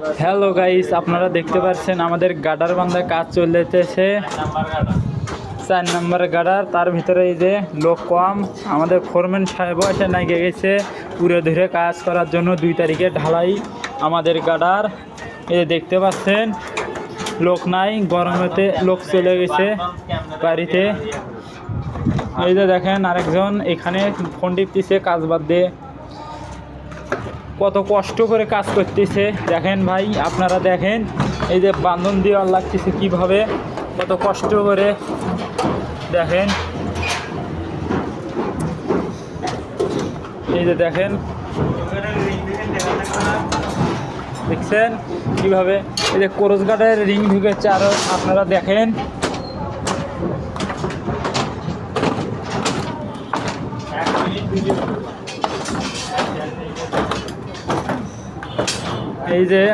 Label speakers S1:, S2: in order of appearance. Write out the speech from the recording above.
S1: Hello guys, আপনারা দেখতে পাচ্ছেন আমাদের গাডার বান্ধায় কাজ চলতেছে। 4 নম্বর গাডার, তার ভিতরে এই যে লোক কম। আমাদের ফোরম্যান সাহেব এসে নাইগে গেছে পুরো ধরে কাজ করার জন্য। 2 তারিখে ঢালাই আমাদের গাডার। এই যে দেখতে পাচ্ছেন লোক নাই, গরমেতে লোক চলে গেছে বাড়িতে। এই যে দেখেন আরেকজন এখানে ফোন টিপতেছে কাজ বাদ দিয়ে। কত কষ্ট করে কাজ করতেছে দেখেন ভাই, আপনারা দেখেন। এই যে বান্ধন দেওয়ার লাগতেছে কিভাবে, কত কষ্ট করে দেখেন। এই যে দেখেন, দেখছেন কিভাবে এই যে ক্রস গার্ডের রিং ঢুকেছে। আরো আপনারা দেখেন, এই যে